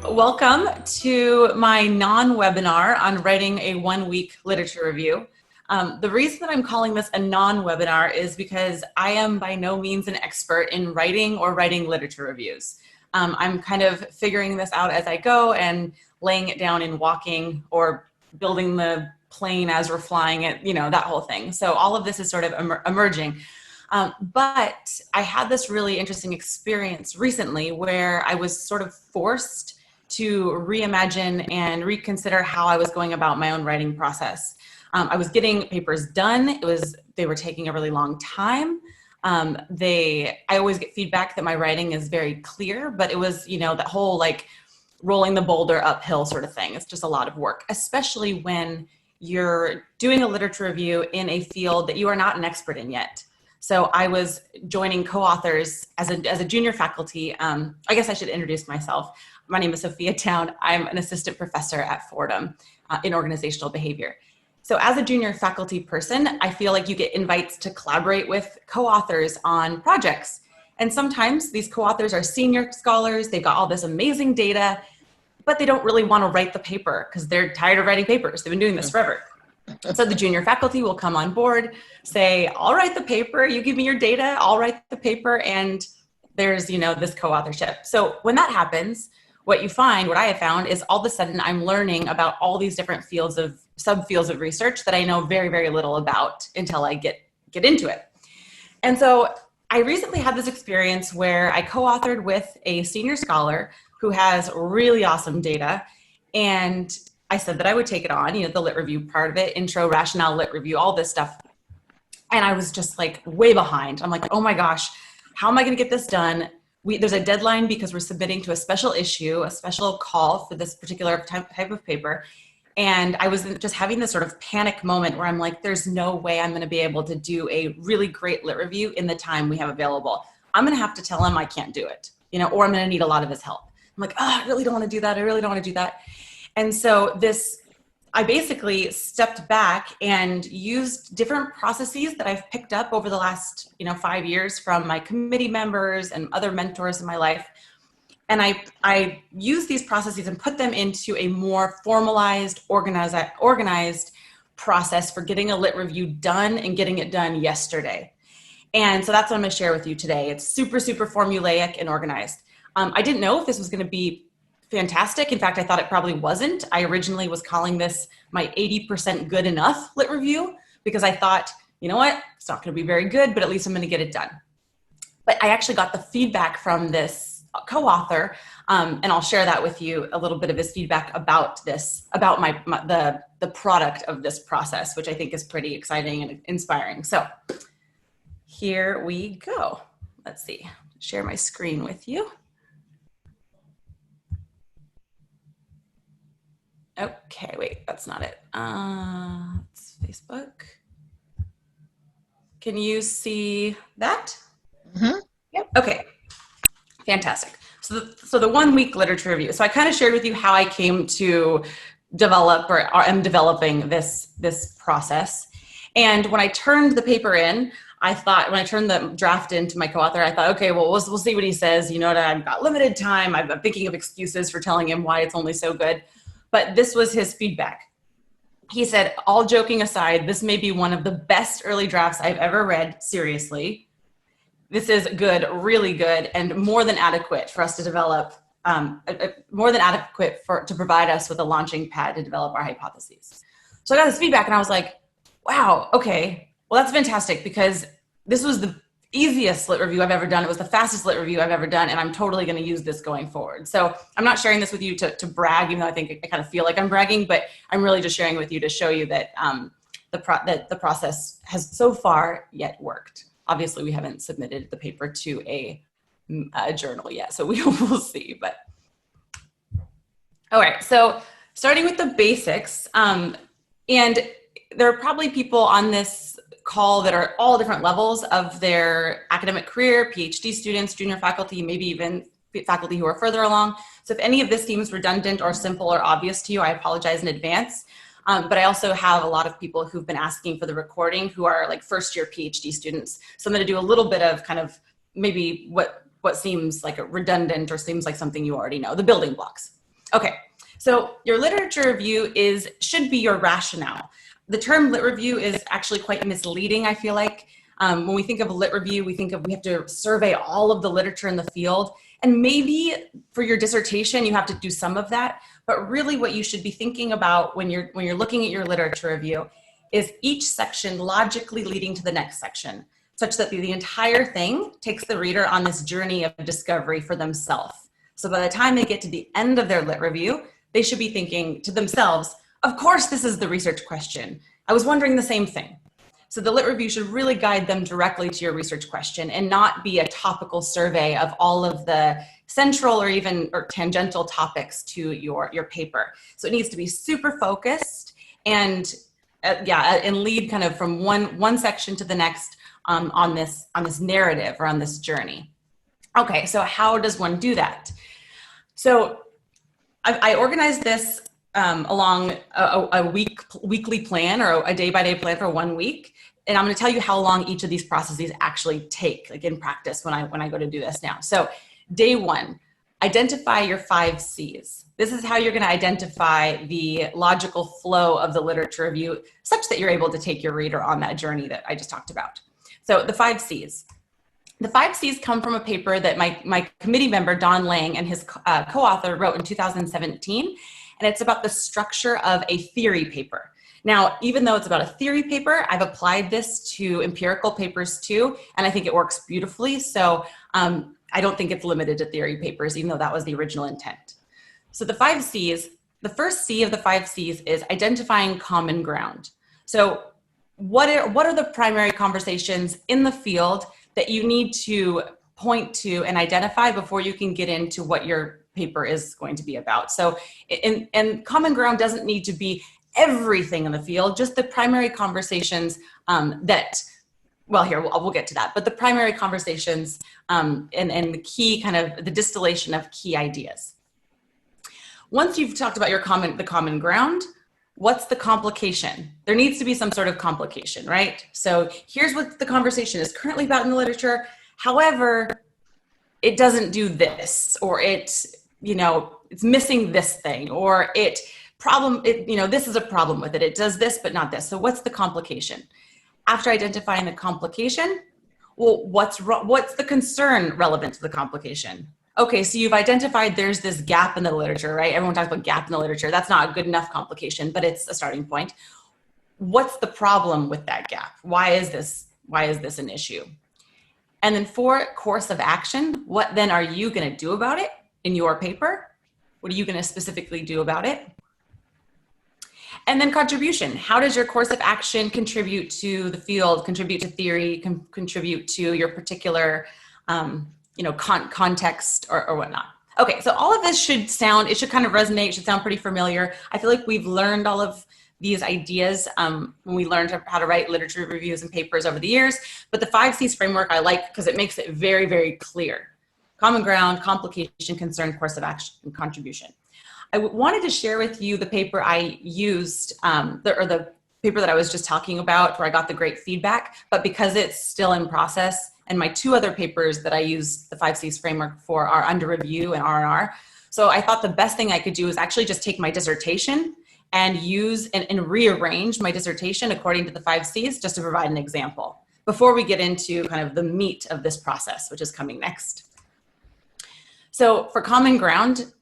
Welcome to my non-webinar on writing a one-week literature review. The reason that I'm calling this a non-webinar is because I am by no means an expert in writing or writing literature reviews. I'm kind of figuring this out as I go and laying it down in walking or building the plane as we're flying it, you know, that whole thing. So all of this is sort of emerging. But I had this really interesting experience recently where I was sort of forced to reimagine and reconsider how I was going about my own writing process. I was getting papers done. They were taking a really long time. I always get feedback that my writing is very clear, but it was, you know, that whole like rolling the boulder uphill sort of thing. It's just a lot of work, especially when you're doing a literature review in a field that you are not an expert in yet. So I was joining co-authors as a junior faculty. I guess I should introduce myself. My name is Sophia Town. I'm an assistant professor at Fordham in organizational behavior. So as a junior faculty person, I feel like you get invites to collaborate with co-authors on projects. And sometimes these co-authors are senior scholars. They've got all this amazing data, but they don't really want to write the paper because they're tired of writing papers. They've been doing this forever. So the junior faculty will come on board, say, I'll write the paper, you give me your data, I'll write the paper, and there's, you know, this co-authorship. So when that happens, what I have found is all of a sudden I'm learning about all these different subfields of research that I know very, very little about until I get into it. And so I recently had this experience where I co-authored with a senior scholar who has really awesome data, and I said that I would take it on, you know, the lit review part of it, intro, rationale, lit review, all this stuff. And I was just like way behind. I'm like, oh my gosh, how am I going to get this done? There's a deadline because we're submitting to a special issue, a special call for this particular type of paper. And I was just having this sort of panic moment where I'm like, there's no way I'm going to be able to do a really great lit review in the time we have available. I'm going to have to tell him I can't do it, you know, or I'm going to need a lot of his help. I'm like, oh, I really don't want to do that. I really don't want to do that. And so I basically stepped back and used different processes that I've picked up over the last, 5 years from my committee members and other mentors in my life. And I used these processes and put them into a more formalized, organized process for getting a lit review done and getting it done yesterday. And so that's what I'm going to share with you today. It's super, super formulaic and organized. I didn't know if this was going to be fantastic. In fact, I thought it probably wasn't. I originally was calling this my 80% good enough lit review because I thought, you know what, it's not going to be very good, but at least I'm going to get it done. But I actually got the feedback from this co-author, and I'll share that with you, a little bit of his feedback about this, about the product of this process, which I think is pretty exciting and inspiring. So here we go. Let's see, share my screen with you. Okay, wait, that's not it. It's Facebook. Can you see that? Mm-hmm. Yep. Okay, fantastic. So the 1 week literature review. So I kind of shared with you how I came to develop or am developing this process. And when I turned the paper in, when I turned the draft into my co-author, I thought, okay, well, we'll see what he says. You know, I've got limited time. I'm thinking of excuses for telling him why it's only so good. But this was his feedback. He said, all joking aside, this may be one of the best early drafts I've ever read, seriously. This is good, really good, and more than adequate for us to develop, more than adequate to provide us with a launching pad to develop our hypotheses. So I got this feedback and I was like, wow, okay, well, that's fantastic because this was the easiest lit review I've ever done. It was the fastest lit review I've ever done, and I'm totally going to use this going forward. So I'm not sharing this with you to brag, even though I think I kind of feel like I'm bragging, but I'm really just sharing with you to show you that the process has so far yet worked. Obviously, we haven't submitted the paper to a journal yet, so we will see. But all right, so starting with the basics, and there are probably people on this call that are all different levels of their academic career, PhD students, junior faculty, maybe even faculty who are further along. So if any of this seems redundant or simple or obvious to you, I apologize in advance. But I also have a lot of people who've been asking for the recording who are like first year PhD students. So I'm going to do a little bit of kind of maybe what seems like a redundant or seems like something you already know, the building blocks. Okay, so your literature review should be your rationale. The term lit review is actually quite misleading, I feel like. When we think of a lit review, we have to survey all of the literature in the field. And maybe for your dissertation, you have to do some of that. But really what you should be thinking about when you're looking at your literature review is each section logically leading to the next section, such that the entire thing takes the reader on this journey of discovery for themselves. So by the time they get to the end of their lit review, they should be thinking to themselves, of course, this is the research question. I was wondering the same thing. So the lit review should really guide them directly to your research question and not be a topical survey of all of the central or tangential topics to your paper. So it needs to be super focused and lead kind of from one section to the next on this narrative or on this journey. Okay, so how does one do that? So I organized this along a weekly plan or a day-by-day plan for 1 week. And I'm going to tell you how long each of these processes actually take, like in practice when I go to do this now. So day 1, identify your 5 C's. This is how you're going to identify the logical flow of the literature review such that you're able to take your reader on that journey that I just talked about. So the 5 C's. The 5 C's come from a paper that my committee member, Don Lang, and his co-author wrote in 2017. And it's about the structure of a theory paper. Now, even though it's about a theory paper, I've applied this to empirical papers too, and I think it works beautifully. So I don't think it's limited to theory papers, even though that was the original intent. So the 5 C's, the first C of the 5 C's is identifying common ground. So what are the primary conversations in the field that you need to point to and identify before you can get into what your paper is going to be about? So, and common ground doesn't need to be everything in the field, just the primary conversations we'll get to that, but the primary conversations and the key kind of the distillation of key ideas. Once you've talked about the common ground, what's the complication? There needs to be some sort of complication, right? So here's what the conversation is currently about in the literature. However, it doesn't do this, or it's missing this thing, or this is a problem with it. It does this, but not this. So what's the complication? After identifying the complication, well, what's the concern relevant to the complication? Okay, so you've identified there's this gap in the literature, right? Everyone talks about gap in the literature. That's not a good enough complication, but it's a starting point. What's the problem with that gap? Why is this an issue? And then for course of action, what then are you going to do about it in your paper? What are you going to specifically do about it? And then contribution. How does your course of action contribute to the field, contribute to theory, contribute to your particular context or whatnot? Okay, so all of this should kind of resonate, should sound pretty familiar. I feel like we've learned all of these ideas when we learned how to write literature reviews and papers over the years. But the 5 C's framework I like because it makes it very, very clear. Common ground, complication, concern, course of action, and contribution. I wanted to share with you the paper I used, the paper that I was just talking about where I got the great feedback, but because it's still in process, and my 2 other papers that I use the 5 C's framework for are under review and R&R. So I thought the best thing I could do is actually just take my dissertation and use and rearrange my dissertation according to the 5 C's just to provide an example before we get into kind of the meat of this process, which is coming next. So for common ground,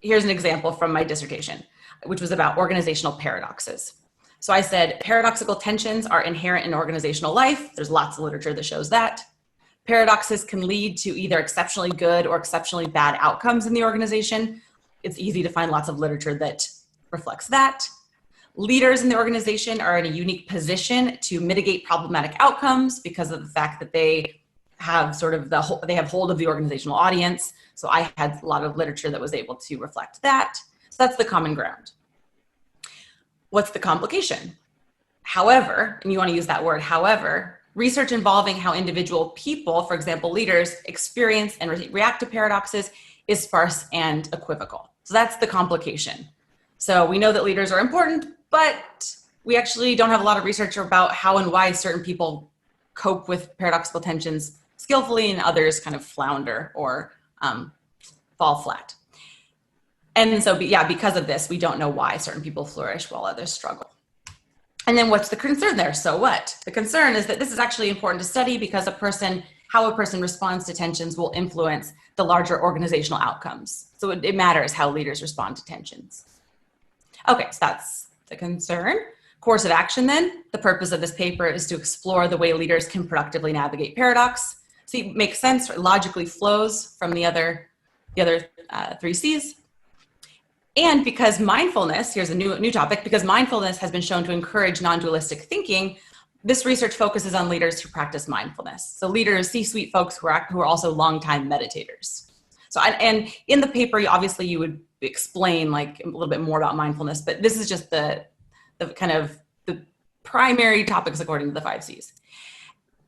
here's an example from my dissertation, which was about organizational paradoxes. So I said, paradoxical tensions are inherent in organizational life. There's lots of literature that shows that. Paradoxes can lead to either exceptionally good or exceptionally bad outcomes in the organization. It's easy to find lots of literature that reflects that. Leaders in the organization are in a unique position to mitigate problematic outcomes because of the fact that they have they have hold of the organizational audience. So I had a lot of literature that was able to reflect that. So that's the common ground. What's the complication? However, and you want to use that word, however, research involving how individual people, for example, leaders, experience and react to paradoxes is sparse and equivocal. So that's the complication. So we know that leaders are important, but we actually don't have a lot of research about how and why certain people cope with paradoxical tensions skillfully and others kind of flounder or fall flat. And so, yeah, because of this, we don't know why certain people flourish while others struggle. And then what's the concern there? So what? The concern is that this is actually important to study because how a person responds to tensions will influence the larger organizational outcomes. So it matters how leaders respond to tensions. Okay, so that's the concern. Course of action then. The purpose of this paper is to explore the way leaders can productively navigate paradox. See, it makes sense, it logically flows from the other three C's. And because mindfulness, here's a new topic, because mindfulness has been shown to encourage non-dualistic thinking, this research focuses on leaders who practice mindfulness. So leaders, C-suite folks who are also longtime meditators. So, and in the paper, obviously you would explain like a little bit more about mindfulness, but this is just the kind of the primary topics according to the 5 C's.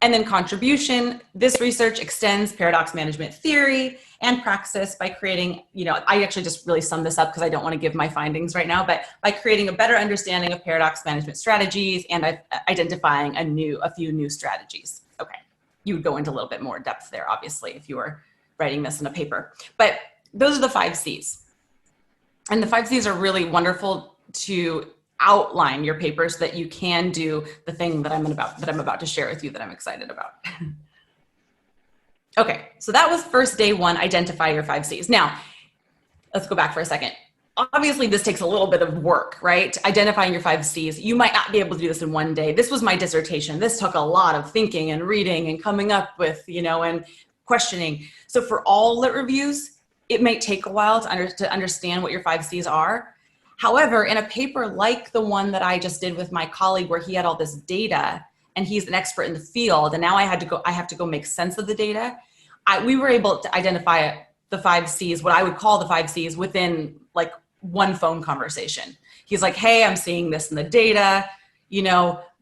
And then contribution, this research extends paradox management theory and praxis by creating, I actually just really summed this up because I don't want to give my findings right now, but by creating a better understanding of paradox management strategies and identifying a few new strategies. Okay, you would go into a little bit more depth there, obviously, if you were writing this in a paper. But those are the 5 C's. And the 5 C's are really wonderful to outline your paper so that you can do the thing that I'm about to share with you that I'm excited about. Okay, so that was first day 1, identify your 5 C's. Now, let's go back for a second. Obviously, this takes a little bit of work, right? Identifying your 5 C's. You might not be able to do this in one day. This was my dissertation. This took a lot of thinking and reading and coming up with, and questioning. So for all lit reviews, it may take a while to understand what your 5 C's are. However, in a paper like the one that I just did with my colleague where he had all this data and he's an expert in the field, and now I have to go make sense of the data, we were able to identify the 5 C's, what I would call the 5 C's, within like one phone conversation. He's like, hey, I'm seeing this in the data.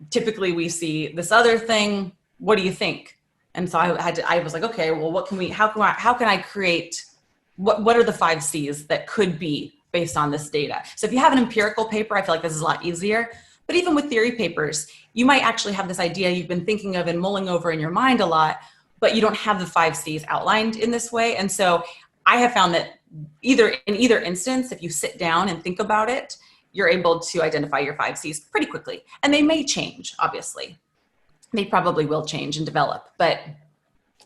Typically we see this other thing. What do you think? And so I was like, okay, well, how can I create, what are the 5 C's that could be based on this data? So if you have an empirical paper, I feel like this is a lot easier. But even with theory papers, you might actually have this idea you've been thinking of and mulling over in your mind a lot, but you don't have the 5 C's outlined in this way. And so I have found that in either instance, if you sit down and think about it, you're able to identify your 5 C's pretty quickly. And they may change, obviously. They probably will change and develop, but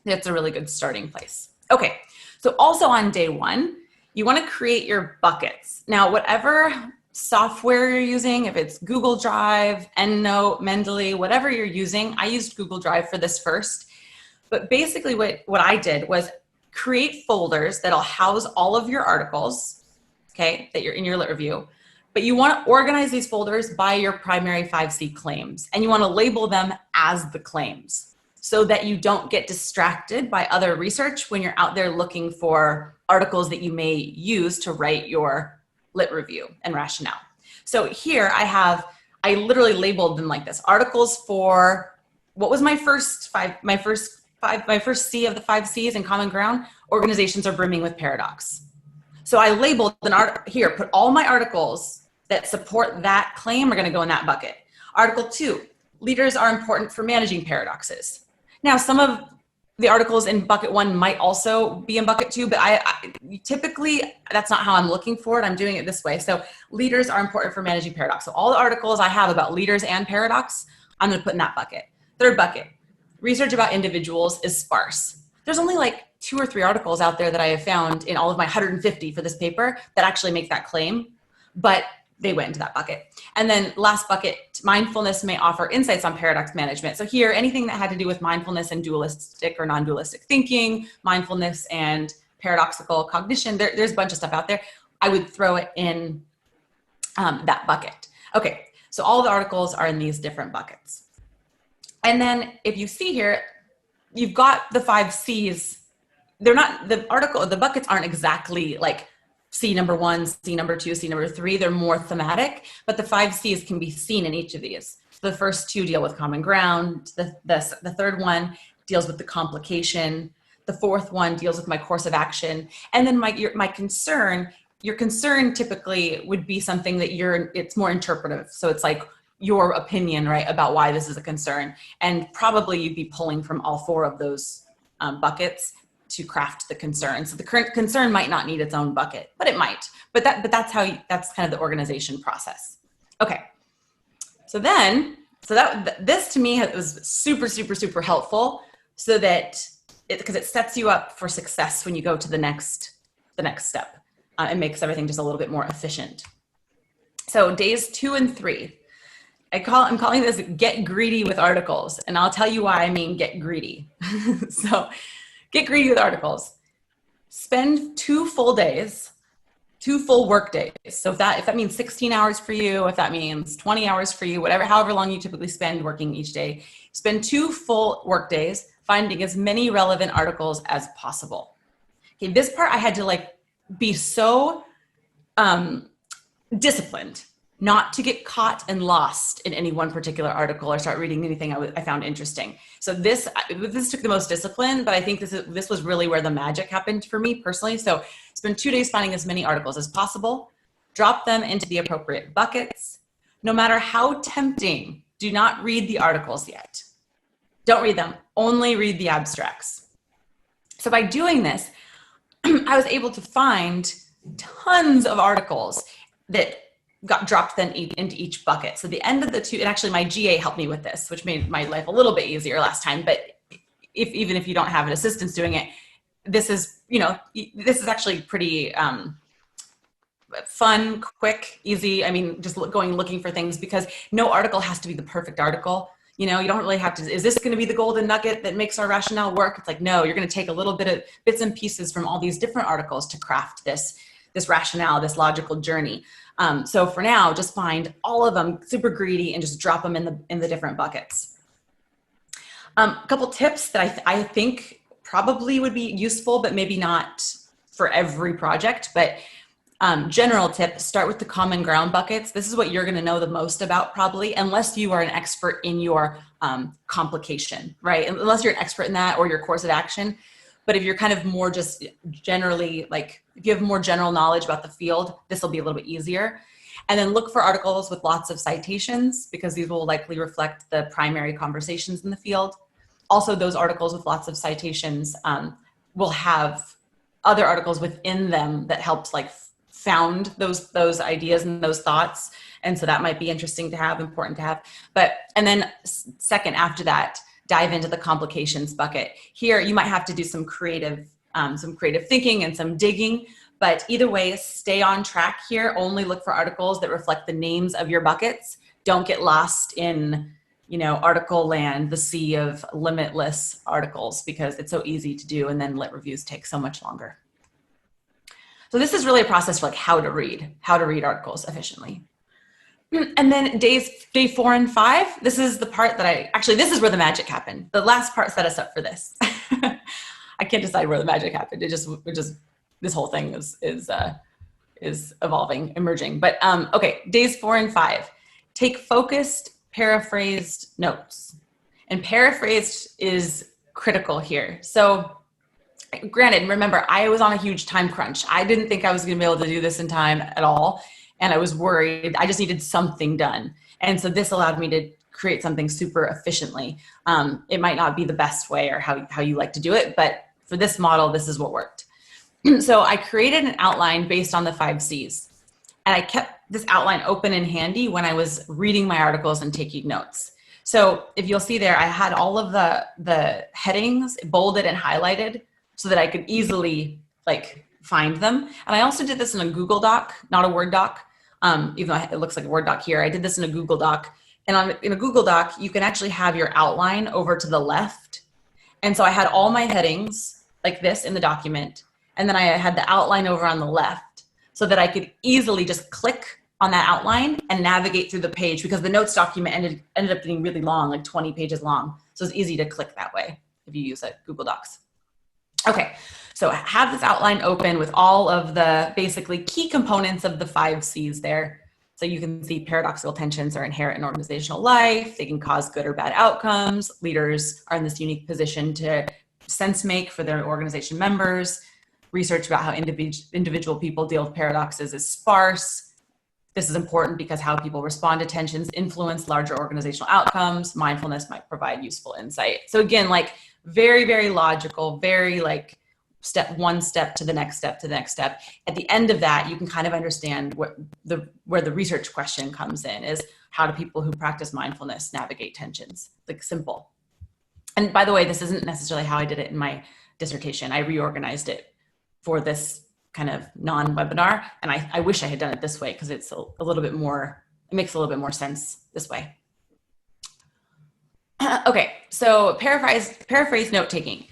that's a really good starting place. Okay, so also on day 1, you want to create your buckets. Now, whatever software you're using, if it's Google Drive, EndNote, Mendeley, whatever you're using, I used Google Drive for this first. But basically what I did was create folders that'll house all of your articles, okay, that you're in your lit review. But you want to organize these folders by your primary 5 C claims, and you want to label them as the claims so that you don't get distracted by other research when you're out there looking for articles that you may use to write your lit review and rationale. So here I literally labeled them like this: articles for, what was my first C of the 5 C's in Common Ground? Organizations are brimming with paradox. So I labeled an article here, put all my articles that support that claim are going to go in that bucket. Article 2, leaders are important for managing paradoxes. Now, some of the articles in bucket 1 might also be in bucket 2, but I typically, that's not how I'm looking for it. I'm doing it this way. So leaders are important for managing paradox. So all the articles I have about leaders and paradox, I'm going to put in that bucket. Third bucket, research about individuals is sparse. There's only like 2 or 3 articles out there that I have found in all of my 150 for this paper that actually make that claim, but they went into that bucket. And then last bucket, mindfulness may offer insights on paradox management. So here, anything that had to do with mindfulness and dualistic or non-dualistic thinking, mindfulness and paradoxical cognition, there's a bunch of stuff out there. I would throw it in that bucket. Okay, so all the articles are in these different buckets. And then if you see here, you've got the 5 C's. They're not, the buckets aren't exactly like C number 1, C number 2, C number 3. They're more thematic, but the 5 C's can be seen in each of these. So the first 2 deal with common ground. The third one deals with the complication. The fourth one deals with my course of action. And then my concern, your concern typically would be something that it's more interpretive. So it's like your opinion, right, about why this is a concern. And probably you'd be pulling from all 4 of those buckets. to craft the concern. So the current concern might not need its own bucket, but it might. But that's that's kind of the organization process. Okay. So this to me was super, super, super helpful, so that because it sets you up for success when you go to the next step. It makes everything just a little bit more efficient. So days 2 and 3, I'm calling this get greedy with articles. And I'll tell you why I mean get greedy. So get greedy with articles. Spend 2 full days, 2 full work days. So if that means 16 hours for you, if that means 20 hours for you, however long you typically spend working each day, spend 2 full work days finding as many relevant articles as possible. Okay, this part I had to be so disciplined not to get caught and lost in any one particular article or start reading anything I found interesting. So this took the most discipline, but I think this was really where the magic happened for me personally. So spend 2 days finding as many articles as possible, drop them into the appropriate buckets. No matter how tempting, do not read the articles yet. Don't read them, only read the abstracts. So by doing this, I was able to find tons of articles that got dropped then into each bucket. So the end of the 2, and actually my GA helped me with this, which made my life a little bit easier last time. But even if you don't have an assistant doing it, this is actually pretty fun, quick, easy. I mean, just looking for things, because no article has to be the perfect article. You don't really have to, is this going to be the golden nugget that makes our rationale work? It's like, no, you're going to take a little bit of bits and pieces from all these different articles to craft this rationale, this logical journey. So for now, just find all of them, super greedy, and just drop them in the different buckets. A couple tips that I think probably would be useful, but maybe not for every project. But general tip, start with the common ground buckets. This is what you're going to know the most about probably, unless you are an expert in your complication, right? Unless you're an expert in that or your course of action. But if you're kind of more just generally, if you have more general knowledge about the field, this will be a little bit easier. And then look for articles with lots of citations, because these will likely reflect the primary conversations in the field. Also, those articles with lots of citations will have other articles within them that helped found those ideas and those thoughts. And so that might be interesting to have, important to have. And then second, after that, dive into the complications bucket. Here, you might have to do some creative thinking and some digging, but either way, stay on track here. Only look for articles that reflect the names of your buckets. Don't get lost in, article land, the sea of limitless articles, because it's so easy to do, and then lit reviews take so much longer. So this is really a process for how to read articles efficiently. And then day 4 and 5, this is the part that this is where the magic happened. The last part set us up for this. I can't decide where the magic happened. It just this whole thing is evolving, emerging. But okay, days 4 and 5, take focused, paraphrased notes. And paraphrased is critical here. So granted, remember, I was on a huge time crunch. I didn't think I was going to be able to do this in time at all. And I was worried. I just needed something done. And so this allowed me to create something super efficiently. It might not be the best way or how you like to do it, but for this model, this is what worked. So I created an outline based on the 5 C's. And I kept this outline open and handy when I was reading my articles and taking notes. So if you'll see there, I had all of the headings bolded and highlighted so that I could easily find them. And I also did this in a Google Doc, not a Word doc. Even though it looks like a Word doc here, I did this in a Google Doc. And in a Google Doc, you can actually have your outline over to the left. And so I had all my headings like this in the document. And then I had the outline over on the left so that I could easily just click on that outline and navigate through the page, because the notes document ended up being really long, 20 pages long. So it's easy to click that way if you use Google Docs. Okay, so have this outline open with all of the basically key components of the 5 C's there. So you can see paradoxical tensions are inherent in organizational life. They can cause good or bad outcomes. Leaders are in this unique position to sense make for their organization members. Research about how individual people deal with paradoxes is sparse. This is important because how people respond to tensions influence larger organizational outcomes. Mindfulness might provide useful insight. So again, very, very logical, very one step to the next step to the next step. At the end of that, you can kind of understand where the research question comes in is, how do people who practice mindfulness navigate tensions? Like, simple. And by the way, this isn't necessarily how I did it in my dissertation. I reorganized it for this kind of non-webinar. And I wish I had done it this way, because it's a little bit more, it makes a little bit more sense this way. Okay, so paraphrase note-taking.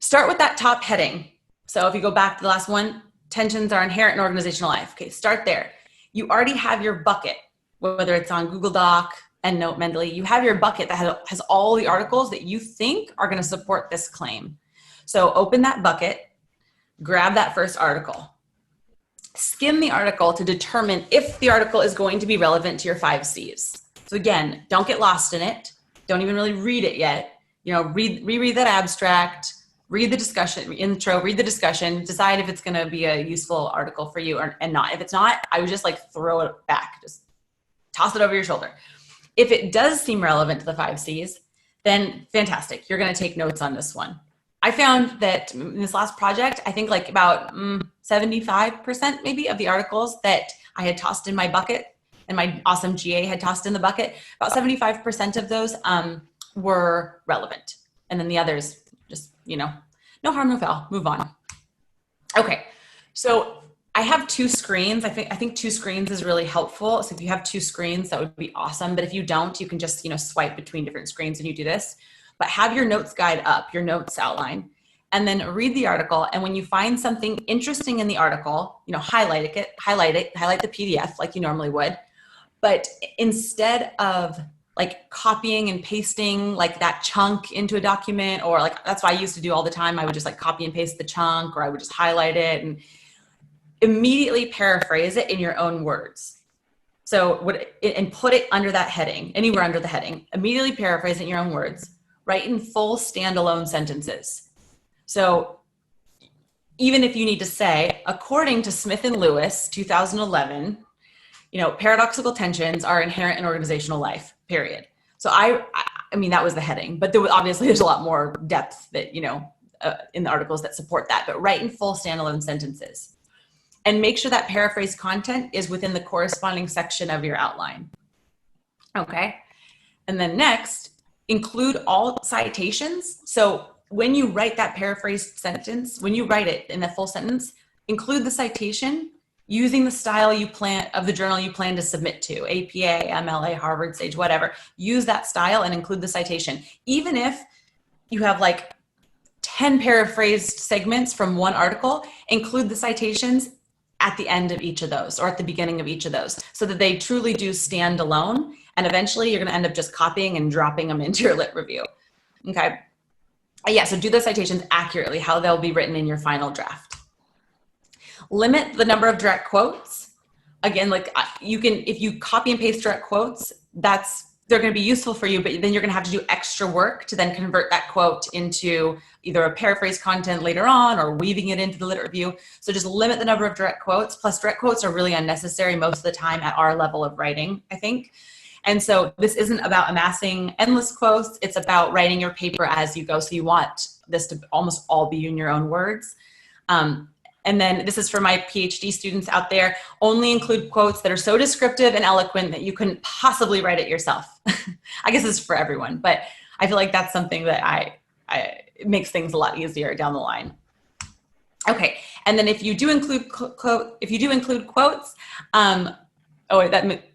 Start with that top heading. So if you go back to the last one, tensions are inherent in organizational life. Okay, start there. You already have your bucket, whether it's on Google Doc, EndNote, Mendeley, you have your bucket that has all the articles that you think are going to support this claim. So open that bucket, grab that first article, skim the article to determine if the article is going to be relevant to your 5 C's. So again, don't get lost in it. Don't even really read it yet. You know, reread that abstract, read the discussion, intro, read the discussion, decide if it's going to be a useful article for you and not. If it's not, I would just like throw it back, just toss it over your shoulder. If it does seem relevant to the 5 C's, then fantastic. You're going to take notes on this one. I found that in this last project, I think like about 75% maybe of the articles that I had tossed in my bucket and my awesome GA had tossed in the bucket, about 75% of those were relevant. And then the others, just, you know, no harm, no foul, move on. Okay, so I have 2 screens. I think 2 screens is really helpful. So if you have 2 screens, that would be awesome. But if you don't, you can just, you know, swipe between different screens when you do this. But have your notes guide up, your notes outline, and then read the article. And when you find something interesting in the article, you know, highlight the PDF like you normally would. But instead of like copying and pasting like that chunk into a document, or like, that's what I used to do all the time. I would just like copy and paste the chunk, or I would just highlight it and immediately paraphrase it in your own words. So and put it under that heading, anywhere under the heading. Immediately paraphrase it in your own words. Write in full standalone sentences. So even if you need to say, according to Smith and Lewis, 2011, you know, paradoxical tensions are inherent in organizational life, period. So I mean, that was the heading, but obviously there's a lot more depth that, you know, in the articles that support that, but write in full standalone sentences. And make sure that paraphrase content is within the corresponding section of your outline. Okay. And then next, include all citations. So when you write that paraphrased sentence, when you write it in the full sentence, include the citation using the style of the journal you plan to submit to, APA, MLA, Harvard, Sage, whatever. Use that style and include the citation. Even if you have like 10 paraphrased segments from one article, include the citations at the end of each of those, or at the beginning of each of those, so that they truly do stand alone. And eventually you're going to end up just copying and dropping them into your lit review. Okay. Yeah. So do the citations accurately, how they'll be written in your final draft. Limit the number of direct quotes. Again, like you can, if you copy and paste direct quotes, they're going to be useful for you, but then you're going to have to do extra work to then convert that quote into either a paraphrase content later on or weaving it into the lit review. So just limit the number of direct quotes. Plus direct quotes are really unnecessary most of the time at our level of writing, I think. And so this isn't about amassing endless quotes. It's about writing your paper as you go. So you want this to almost all be in your own words. And then this is for my PhD students out there. Only include quotes that are so descriptive and eloquent that you couldn't possibly write it yourself. I guess it's for everyone, but I feel like that's something that it makes things a lot easier down the line. Okay, and then if you do include quotes,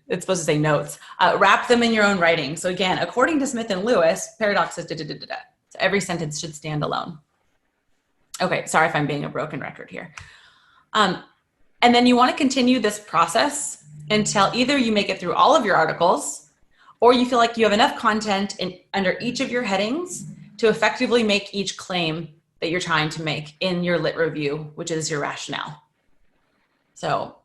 it's supposed to say notes. Wrap them in your own writing. So again, according to Smith and Lewis, paradox is So every sentence should stand alone. Okay, sorry if I'm being a broken record here. And then you want to continue this process until either you make it through all of your articles, or you feel like you have enough content under each of your headings to effectively make each claim that you're trying to make in your lit review, which is your rationale. So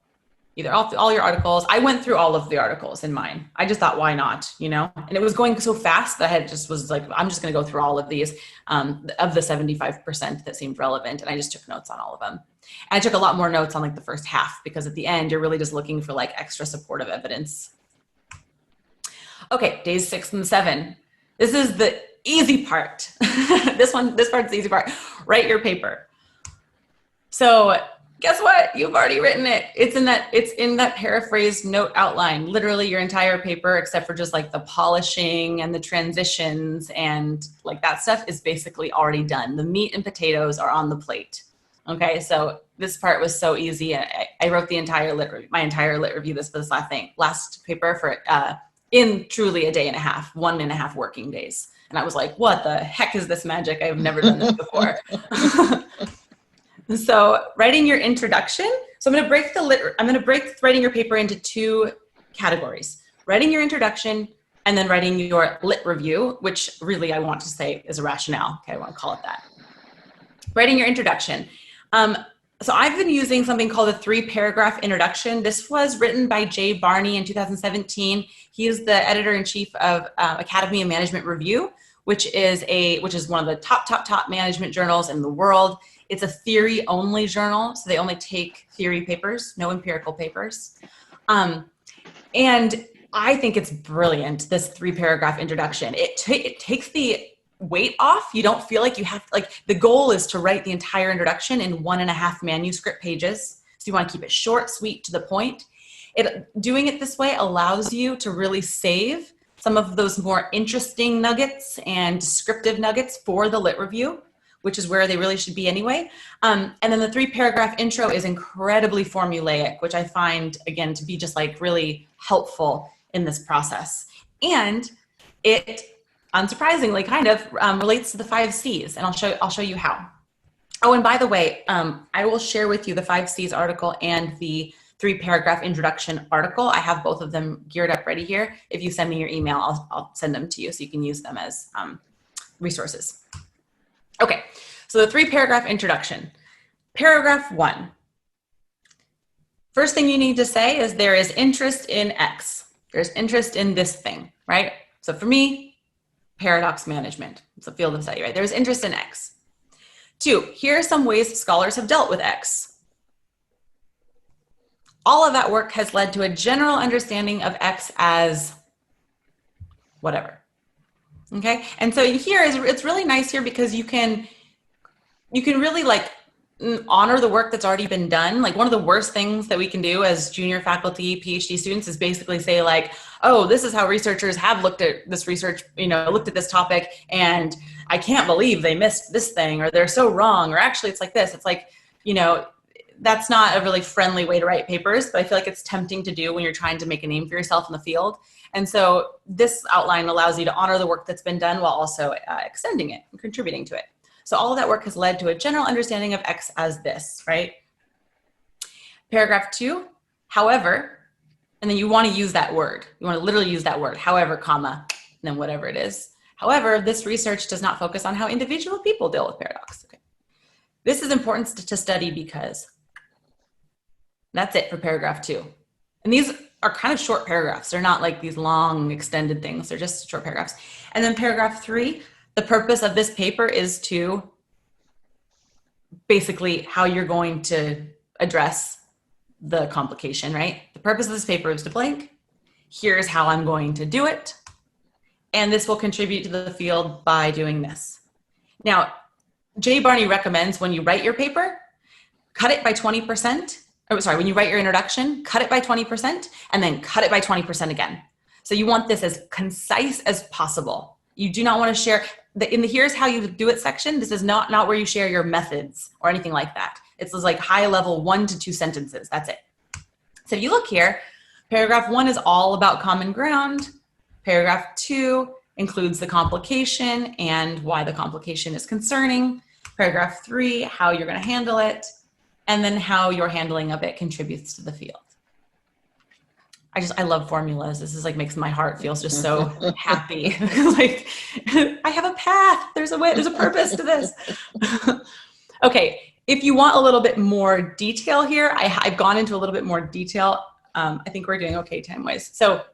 either all your articles. I went through all of the articles in mine. I just thought, why not, you know? And it was going so fast that I was like, I'm just going to go through all of these of the 75% that seemed relevant. And I just took notes on all of them. And I took a lot more notes on like the first half, because at the end, you're really just looking for like extra supportive evidence. Okay, days 6 and 7. This is the easy part. This part's the easy part. Write your paper. So guess what? You've already written it. It's in that paraphrased note outline. Literally your entire paper, except for just like the polishing and the transitions and like that stuff is basically already done. The meat and potatoes are on the plate. Okay, so this part was so easy. I wrote my entire lit review for this last paper for in truly a day and a half, 1.5 working days. And I was like, what the heck is this magic? I've never done this before. So writing your introduction. So I'm going to break writing your paper into 2 categories: writing your introduction and then writing your lit review, which really I want to say is a rationale. Okay, I want to call it that. Writing your introduction. So I've been using something called a 3-paragraph introduction. This was written by Jay Barney in 2017. He is the editor-in-chief of Academy of Management Review, which is one of the top management journals in the world. It's a theory-only journal, so they only take theory papers, no empirical papers. And I think it's brilliant, this 3-paragraph introduction. It takes the weight off. You don't feel like you have, like, the goal is to write the entire introduction in 1.5 manuscript pages. So you want to keep it short, sweet, to the point. Doing it this way allows you to really save some of those more interesting nuggets and descriptive nuggets for the lit review, which is where they really should be anyway. And then the 3-paragraph intro is incredibly formulaic, which I find, again, to be just like really helpful in this process. And it, unsurprisingly, kind of relates to the 5 C's, and I'll show you how. Oh, and by the way, I will share with you the 5 C's article and the 3-paragraph introduction article. I have both of them geared up ready here. If you send me your email, I'll send them to you so you can use them as resources. Okay, so the 3-paragraph introduction. Paragraph 1. First thing you need to say is there is interest in X. There's interest in this thing, right? So for me, paradox management. It's a field of study, right? There's interest in X. 2, here are some ways scholars have dealt with X. All of that work has led to a general understanding of X as whatever. Okay, and so here it's really nice here because you can really like honor the work that's already been done. Like, one of the worst things that we can do as junior faculty, PhD students, is basically say like, oh, this is how researchers have looked at this research, looked at this topic, and I can't believe they missed this thing, or they're so wrong, or actually it's like this. It's like, that's not a really friendly way to write papers, but I feel like it's tempting to do when you're trying to make a name for yourself in the field. And so this outline allows you to honor the work that's been done while also extending it and contributing to it. So all of that work has led to a general understanding of X as this, right? Paragraph 2, however, and then you want to use that word. You want to literally use that word, however, comma, and then whatever it is. However, this research does not focus on how individual people deal with paradox. Okay. This is important to study because that's it for paragraph 2. And these are kind of short paragraphs. They're not like these long extended things. They're just short paragraphs. And then paragraph 3, the purpose of this paper is to basically how you're going to address the complication, right? The purpose of this paper is to blank. Here's how I'm going to do it. And this will contribute to the field by doing this. Now, Jay Barney recommends when you write your paper, cut it by 20%. When you write your introduction, cut it by 20% and then cut it by 20% again. So you want this as concise as possible. You do not want to share in the here's how you do it section. This is not where you share your methods or anything like that. It's like high level 1 to 2 sentences. That's it. So if you look here, paragraph 1 is all about common ground. Paragraph 2 includes the complication and why the complication is concerning. Paragraph 3, how you're going to handle it. And then how your handling of it contributes to the field. I love formulas. This is like makes my heart feel just so happy. Like, I have a path. There's a way, there's a purpose to this. Okay, if you want a little bit more detail here, I've gone into a little bit more detail. I think we're doing okay time-wise. So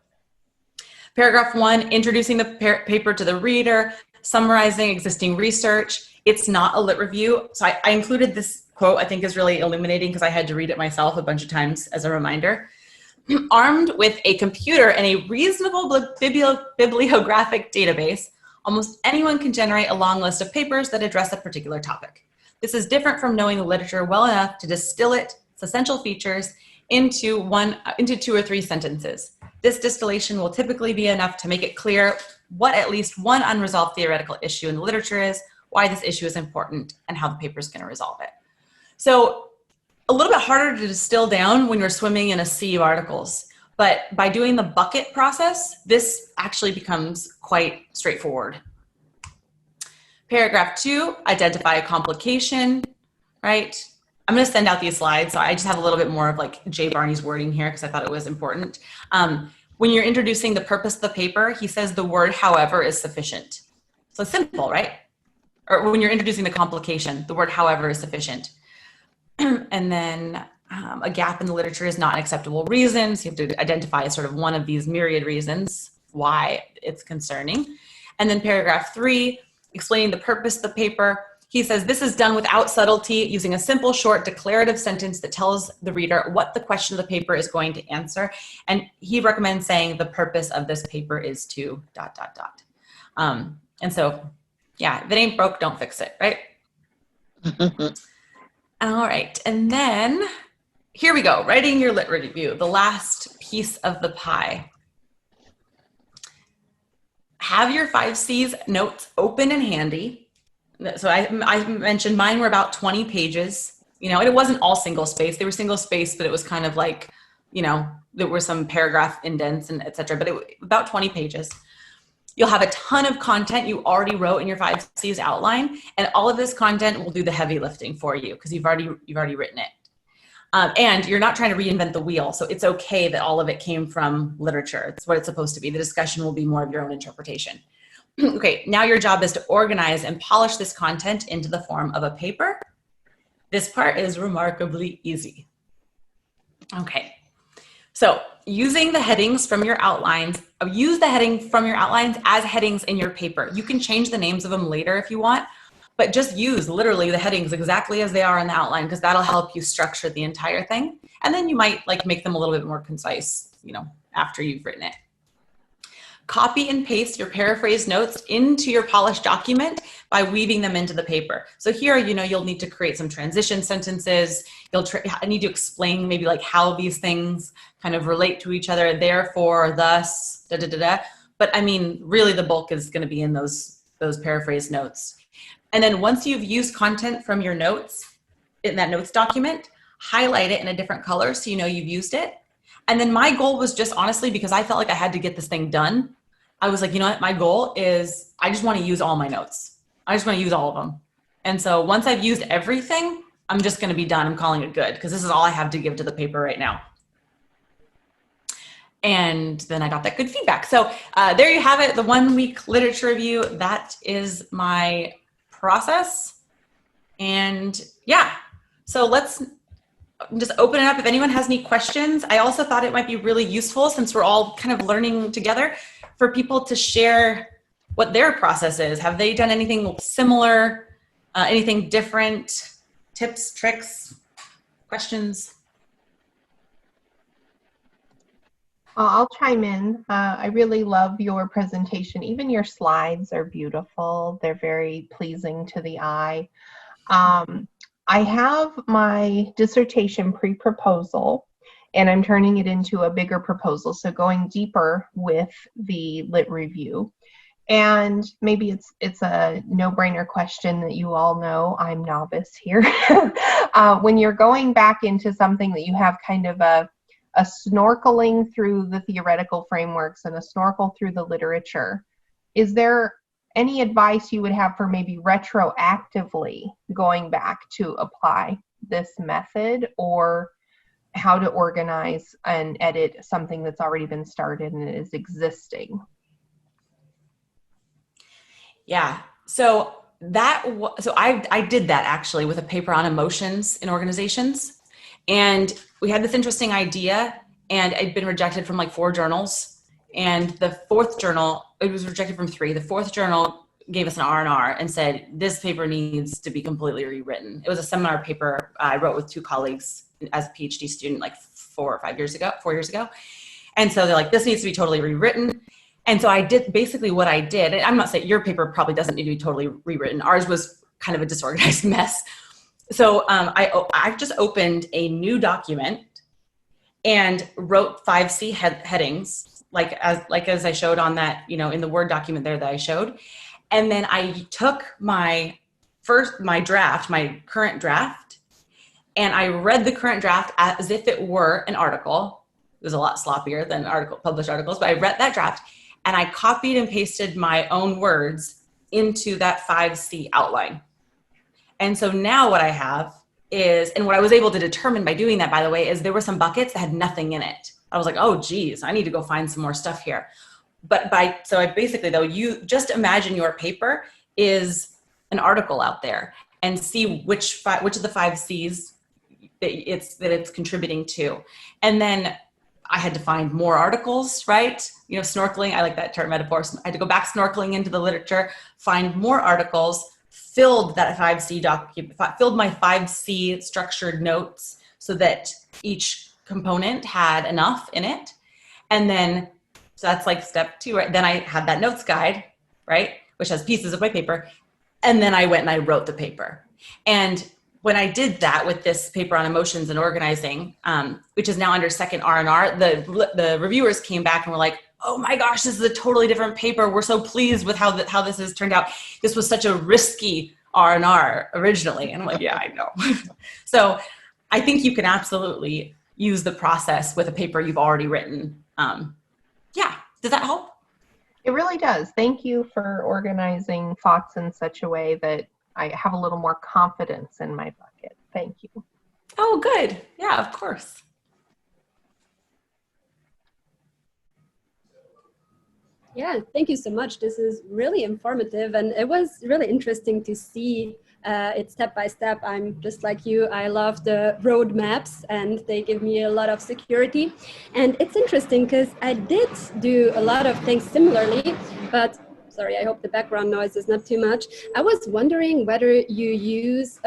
paragraph 1, introducing the paper to the reader, summarizing existing research. It's not a lit review. So I included this quote I think is really illuminating because I had to read it myself a bunch of times as a reminder. Armed with a computer and a reasonable bibliographic database, almost anyone can generate a long list of papers that address a particular topic. This is different from knowing the literature well enough to distill its essential features into 2 or 3 sentences. This distillation will typically be enough to make it clear what at least one unresolved theoretical issue in the literature is, why this issue is important, and how the paper is going to resolve it. So a little bit harder to distill down when you're swimming in a sea of articles. But by doing the bucket process, this actually becomes quite straightforward. Paragraph 2, identify a complication, right? I'm going to send out these slides, so I just have a little bit more of like Jay Barney's wording here because I thought it was important. When you're introducing the purpose of the paper, he says the word however is sufficient. So it's simple, right? Or when you're introducing the complication, the word however is sufficient. And then a gap in the literature is not an acceptable reason. So you have to identify sort of one of these myriad reasons why it's concerning. And then paragraph 3, explaining the purpose of the paper. He says this is done without subtlety, using a simple, short, declarative sentence that tells the reader what the question of the paper is going to answer. And he recommends saying the purpose of this paper is to ... And so, yeah, if it ain't broke, don't fix it, right? All right, and then here we go, writing your lit review, the last piece of the pie. Have your 5 C's notes open and handy. So I mentioned mine were about 20 pages, you know, and it wasn't all single space. They were single space, but it was kind of like, you know, there were some paragraph indents and et cetera, but it was about 20 pages. You'll have a ton of content you already wrote in your 5 C's outline, and all of this content will do the heavy lifting for you because you've already written it. And you're not trying to reinvent the wheel, so it's okay that all of it came from literature. It's what it's supposed to be. The discussion will be more of your own interpretation. Okay, now your job is to organize and polish this content into the form of a paper. This part is remarkably easy. Okay, so using the headings from your outlines, use the heading from your outlines as headings in your paper. You can change the names of them later if you want, but just use literally the headings exactly as they are in the outline because that'll help you structure the entire thing. And then you might like make them a little bit more concise, you know, after you've written it. Copy and paste your paraphrased notes into your polished document by weaving them into the paper. So here, you know, you'll need to create some transition sentences. You'll need to explain maybe like how these things kind of relate to each other, therefore, thus, da, da, da, da. But I mean, really the bulk is going to be in those paraphrased notes. And then once you've used content from your notes in that notes document, highlight it in a different color so you know you've used it. And then my goal was just honestly, because I felt like I had to get this thing done, I was like, you know what, my goal is I just want to use all my notes. I just want to use all of them. And so once I've used everything, I'm just going to be done. I'm calling it good because this is all I have to give to the paper right now. And then I got that good feedback. So there you have it, the 1 week literature review. That is my process. And yeah, so let's just open it up if anyone has any questions. I also thought it might be really useful since we're all kind of learning together for people to share what their process is. Have they done anything similar, anything different, tips, tricks, questions? I'll chime in. I really love your presentation. Even your slides are beautiful. They're very pleasing to the eye. I have my dissertation pre-proposal, and I'm turning it into a bigger proposal, so going deeper with the lit review. And maybe it's a no-brainer question that you all know. I'm novice here. When you're going back into something that you have kind of a snorkeling through the theoretical frameworks and a snorkel through the literature, is there any advice you would have for maybe retroactively going back to apply this method, or how to organize and edit something that's already been started and is existing? Yeah, so I did that actually with a paper on emotions in organizations. And we had this interesting idea, and it'd been rejected from like 4 journals. And the 4th journal, it was rejected from 3. The 4th journal gave us an R&R and said, this paper needs to be completely rewritten. It was a seminar paper I wrote with 2 colleagues as a PhD student like 4 years ago. And so they're like, this needs to be totally rewritten. And so I did basically what I did. And I'm not saying your paper probably doesn't need to be totally rewritten. Ours was kind of a disorganized mess. So I just opened a new document and wrote 5C headings, as I showed on that, in the Word document there that I showed. And then I took my current draft, and I read the current draft as if it were an article. It was a lot sloppier than published articles, but I read that draft and I copied and pasted my own words into that 5C outline. And so now what I have is, and what I was able to determine by doing that, by the way, is there were some buckets that had nothing in it. I was like, oh, geez, I need to go find some more stuff here. So I basically, though, you just imagine your paper is an article out there and see which of the 5Cs that it's contributing to. And then I had to find more articles, right? Snorkeling, I like that term, metaphor. I had to go back snorkeling into the literature, find more articles, filled that 5C document, filled my 5C structured notes so that each component had enough in it. And then, so that's like step 2, right? Then I had that notes guide, right? Which has pieces of my paper. And then I went and I wrote the paper. And when I did that with this paper on emotions and organizing, which is now under second R&R, the reviewers came back and were like, oh my gosh, this is a totally different paper. We're so pleased with how this has turned out. This was such a risky R&R originally. And I'm like, yeah, I know. So I think you can absolutely use the process with a paper you've already written. Yeah, does that help? It really does. Thank you for organizing thoughts in such a way that I have a little more confidence in my bucket. Thank you. Oh, good. Yeah, of course. Yeah, thank you so much. This is really informative, and it was really interesting to see it step by step. I'm just like you. I love the road maps, and they give me a lot of security. And it's interesting because I did do a lot of things similarly, but sorry, I hope the background noise is not too much. I was wondering whether you use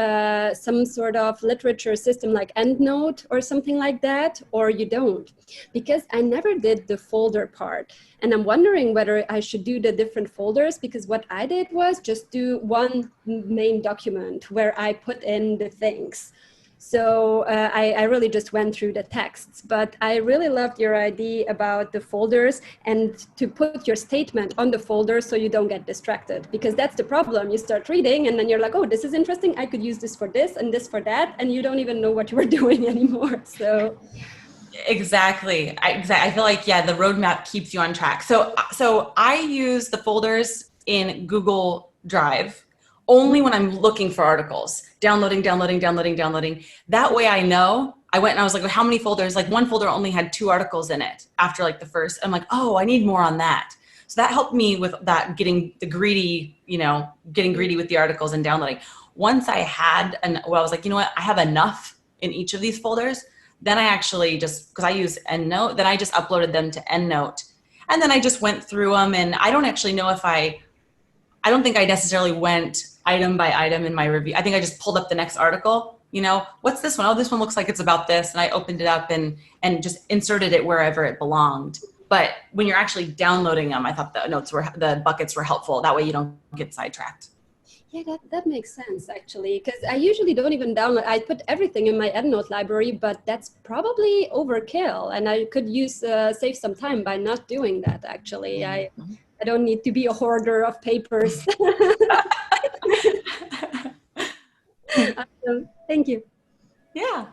some sort of literature system like EndNote or something like that, or you don't, because I never did the folder part. And I'm wondering whether I should do the different folders, because what I did was just do one main document where I put in the things. So I really just went through the texts, but I really loved your idea about the folders and to put your statement on the folder so you don't get distracted, because that's the problem. You start reading and then you're like, oh, this is interesting. I could use this for this and this for that. And you don't even know what you were doing anymore. So exactly. I feel like, yeah, the roadmap keeps you on track. So I use the folders in Google Drive only when I'm looking for articles, downloading. That way I know. I went and I was like, well, how many folders? Like one folder only had 2 articles in it after like the first. I'm like, oh, I need more on that. So that helped me with that, getting greedy with the articles and downloading. Once I had, I was like, you know what? I have enough in each of these folders. Then I actually because I use EndNote, then I just uploaded them to EndNote. And then I just went through them, and I don't actually know if I don't think I necessarily went item by item in my review. I think I just pulled up the next article, what's this one? Oh, this one looks like it's about this. And I opened it up and just inserted it wherever it belonged. But when you're actually downloading them, I thought the buckets were helpful. That way you don't get sidetracked. Yeah, that makes sense, actually, because I usually don't even download. I put everything in my EndNote library, but that's probably overkill. And I could save some time by not doing that, actually. I don't need to be a hoarder of papers. Thank you. Yeah.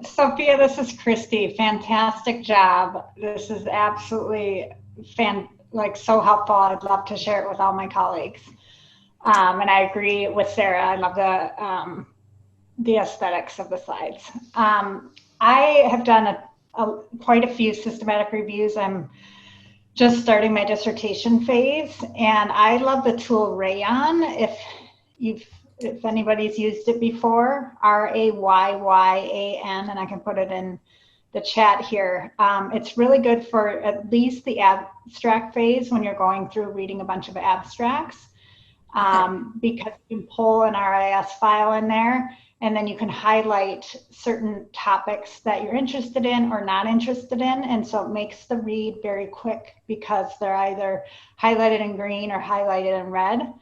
Sophia, this is Christy. Fantastic job. This is absolutely so helpful. I'd love to share it with all my colleagues. And I agree with Sarah. I love the aesthetics of the slides. I have done quite a few systematic reviews. I'm just starting my dissertation phase, and I love the tool Rayon. If anybody's used it before, Rayyan, and I can put it in the chat here. It's really good for at least the abstract phase when you're going through reading a bunch of abstracts. Because you can pull an RIS file in there, and then you can highlight certain topics that you're interested in or not interested in. And so it makes the read very quick because they're either highlighted in green or highlighted in red.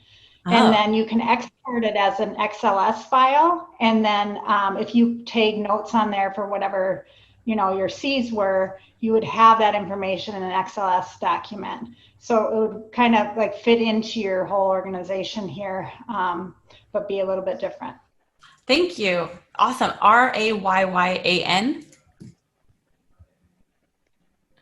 And Oh, then you can export it as an XLS file. And then if you take notes on there for whatever, your C's were, you would have that information in an XLS document. So it would kind of like fit into your whole organization here, but be a little bit different. thank you. Awesome. RAYYAN.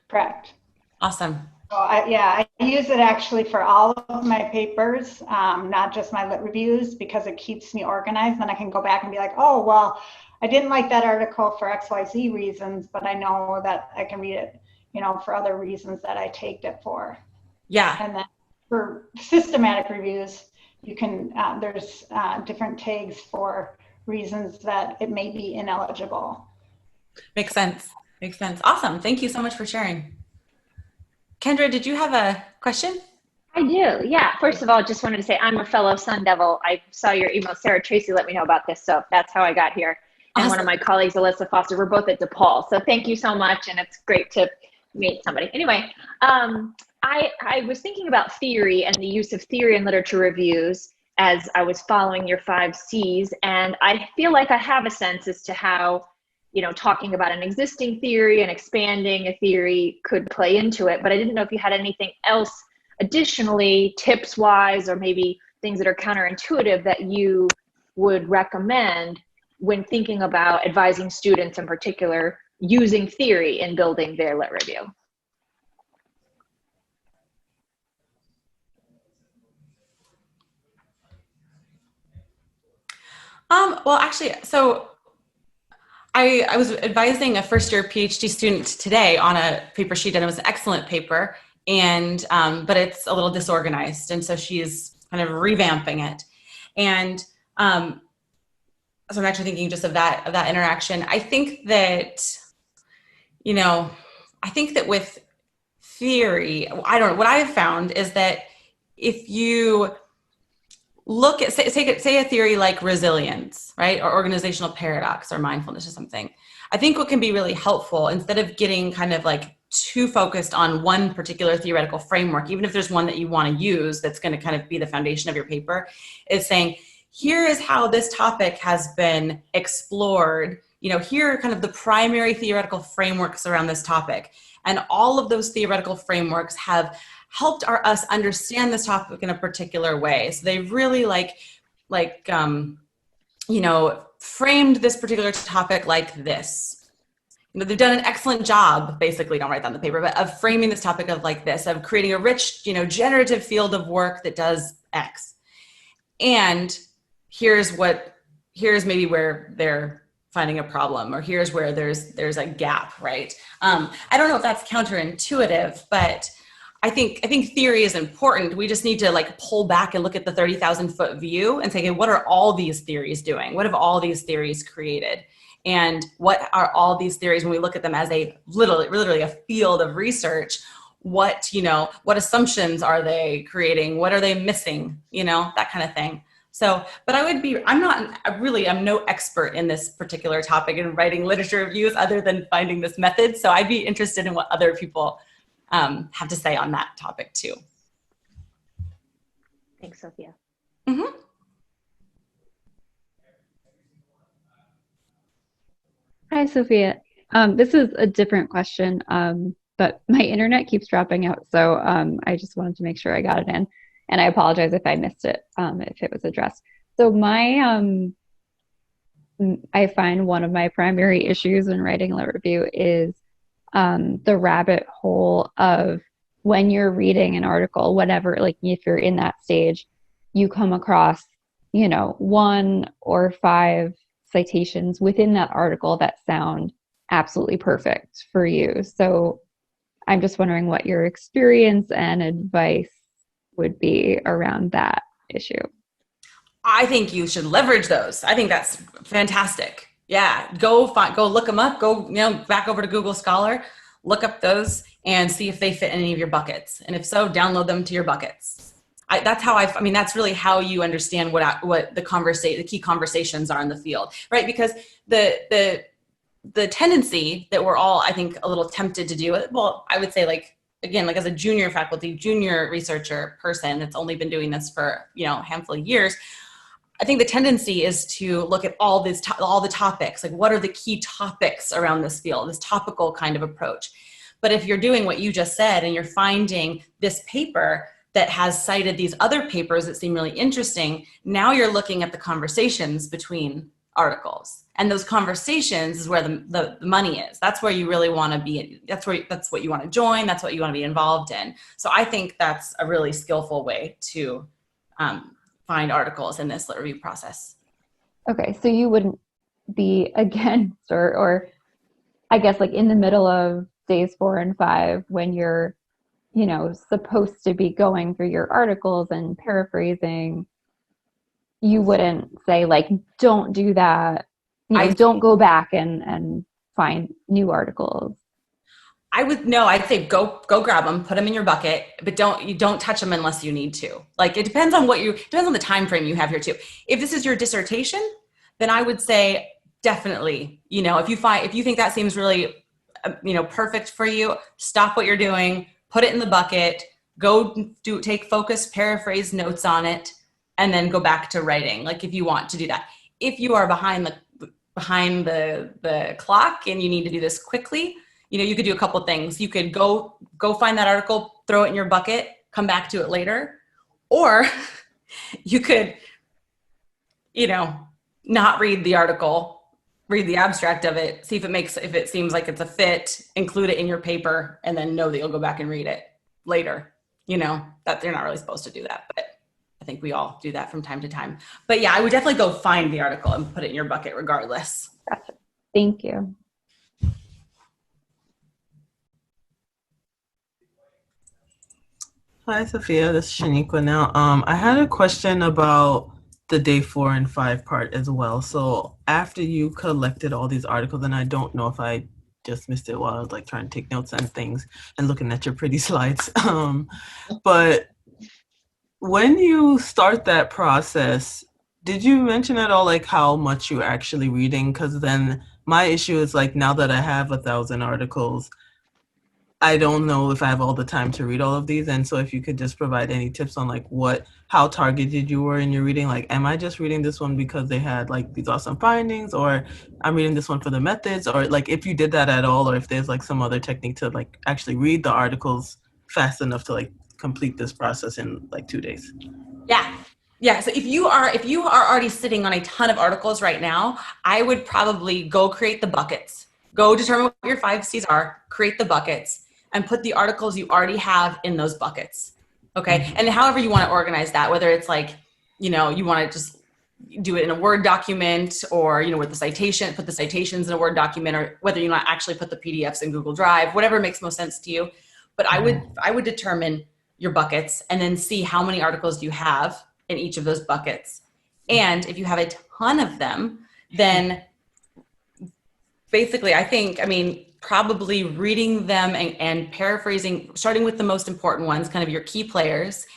Correct. Awesome. So I use it actually for all of my papers, not just my lit reviews, because it keeps me organized. Then I can go back and be like, oh, well, I didn't like that article for XYZ reasons, but I know that I can read it, for other reasons that I tagged it for. Yeah. And then for systematic reviews, you can, there's different tags for reasons that it may be ineligible. Makes sense. Makes sense. Awesome. Thank you so much for sharing. Kendra, did you have a question? I do. Yeah. First of all, just wanted to say I'm a fellow Sun Devil. I saw your email. Sarah Tracy let me know about this. So that's how I got here. And one of my colleagues, Alyssa Foster, we're both at DePaul. So thank you so much. And it's great to meet somebody. Anyway, I was thinking about theory and the use of theory in literature reviews as I was following your 5 C's. And I feel like I have a sense as to how, talking about an existing theory and expanding a theory could play into it. But I didn't know if you had anything else additionally, tips-wise, or maybe things that are counterintuitive that you would recommend when thinking about advising students in particular using theory in building their lit review. Well, actually, so I was advising a first-year PhD student today on a paper she did. It was an excellent paper, and but it's a little disorganized, and so she's kind of revamping it. And so I'm actually thinking just of that interaction. I think that, with theory, I don't know, what I've found is that if you look at, say a theory like resilience, right? Or organizational paradox or mindfulness or something. I think what can be really helpful, instead of getting kind of like too focused on one particular theoretical framework, even if there's one that you want to use that's going to kind of be the foundation of your paper, is saying, here is how this topic has been explored. Here are kind of the primary theoretical frameworks around this topic. And all of those theoretical frameworks have helped us understand this topic in a particular way. So they've really framed this particular topic like this. They've done an excellent job, basically, don't write down the paper, but of framing this topic of like this, of creating a rich, generative field of work that does X. And here's maybe where they're finding a problem, or here's where there's a gap, right? I don't know if that's counterintuitive, but I think theory is important. We just need to pull back and look at the 30,000 foot view and say, okay, what are all these theories doing? What have all these theories created? And what are all these theories, when we look at them as a literally a field of research, what assumptions are they creating? What are they missing? That kind of thing. So, but I'm no expert in this particular topic in writing literature reviews other than finding this method. So I'd be interested in what other people have to say on that topic too. Thanks, Sophia. Mm-hmm. Hi, Sophia. This is a different question, but my internet keeps dropping out, so I just wanted to make sure I got it in. And I apologize if I missed it, if it was addressed. So I find one of my primary issues in writing a lit review is the rabbit hole of when you're reading an article, whatever, if you're in that stage, you come across, 1 or 5 citations within that article that sound absolutely perfect for you. So I'm just wondering what your experience and advice would be around that issue. I think you should leverage those. I think that's fantastic. Yeah, go look them up. Go, back over to Google Scholar, look up those and see if they fit in any of your buckets. And if so, download them to your buckets. That's really how you understand what the key conversations are in the field, right? Because the tendency that we're all, I think, a little tempted to do it. Well, I would say again, like as a junior faculty, junior researcher person that's only been doing this for, a handful of years, I think the tendency is to look at all the topics, like what are the key topics around this field, this topical kind of approach. But if you're doing what you just said and you're finding this paper that has cited these other papers that seem really interesting, now you're looking at the conversations between articles. And those conversations is where the money is. That's where you really want to be. That's what you want to join. That's what you want to be involved in. So I think that's a really skillful way to find articles in this lit review process. Okay, so you wouldn't be against or I guess like in the middle of days 4 and 5 when you're, supposed to be going through your articles and paraphrasing, you wouldn't say like, don't do that. Don't go back and find new articles. I'd say go grab them, put them in your bucket, but don't touch them unless you need to. Like it depends on depends on the time frame you have here too. If this is your dissertation, then I would say definitely, if you think that seems really, perfect for you, stop what you're doing, put it in the bucket, go take focused paraphrase notes on it, and then go back to writing. Like if you want to do that. If you are behind the clock and you need to do this quickly, you could do a couple things. You could go find that article, throw it in your bucket, come back to it later. Or you could, not read the article, read the abstract of it, see if it seems like it's a fit, include it in your paper, and then know that you'll go back and read it later. That they're not really supposed to do that, but I think we all do that from time to time. But yeah, I would definitely go find the article and put it in your bucket regardless. Gotcha. Thank you. Hi, Sophia. This is Shaniqua now. I had a question about the day 4 and 5 part as well. So after you collected all these articles, and I don't know if I just missed it while I was like trying to take notes and things and looking at your pretty slides. But when you start that process, did you mention at all like how much you're actually reading? Because then my issue is like now that I have 1,000 articles, I don't know if I have all the time to read all of these. And so if you could just provide any tips on like how targeted you were in your reading, like, am I just reading this one because they had like these awesome findings, or I'm reading this one for the methods, or like if you did that at all, or if there's like some other technique to like actually read the articles fast enough to like complete this process in like 2 days? Yeah. So if you are already sitting on a ton of articles right now, I would probably go create the buckets, go determine what your 5 C's are, create the buckets, and put the articles you already have in those buckets. Okay. Mm-hmm. And however you want to organize that, whether it's like, you want to just do it in a Word document, or, with the citation, put the citations in a Word document, or whether you want to actually put the PDFs in Google Drive, whatever makes most sense to you. But I would determine your buckets and then see how many articles you have in each of those buckets. And if you have a ton of them, then basically probably reading them and paraphrasing, starting with the most important ones, kind of your key players,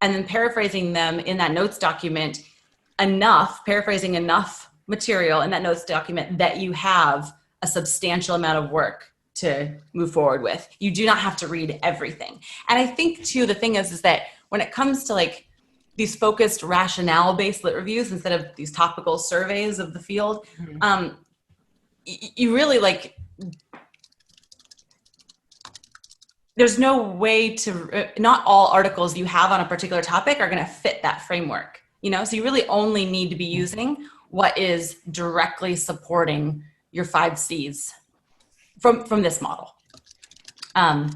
and then paraphrasing them in that notes document paraphrasing enough material in that notes document that you have a substantial amount of work to move forward with. You do not have to read everything. And I think too, the thing is that when it comes to like these focused rationale-based lit reviews instead of these topical surveys of the field, you really like, there's no way not all articles you have on a particular topic are going to fit that framework, so you really only need to be using what is directly supporting your 5 C's from this model. I've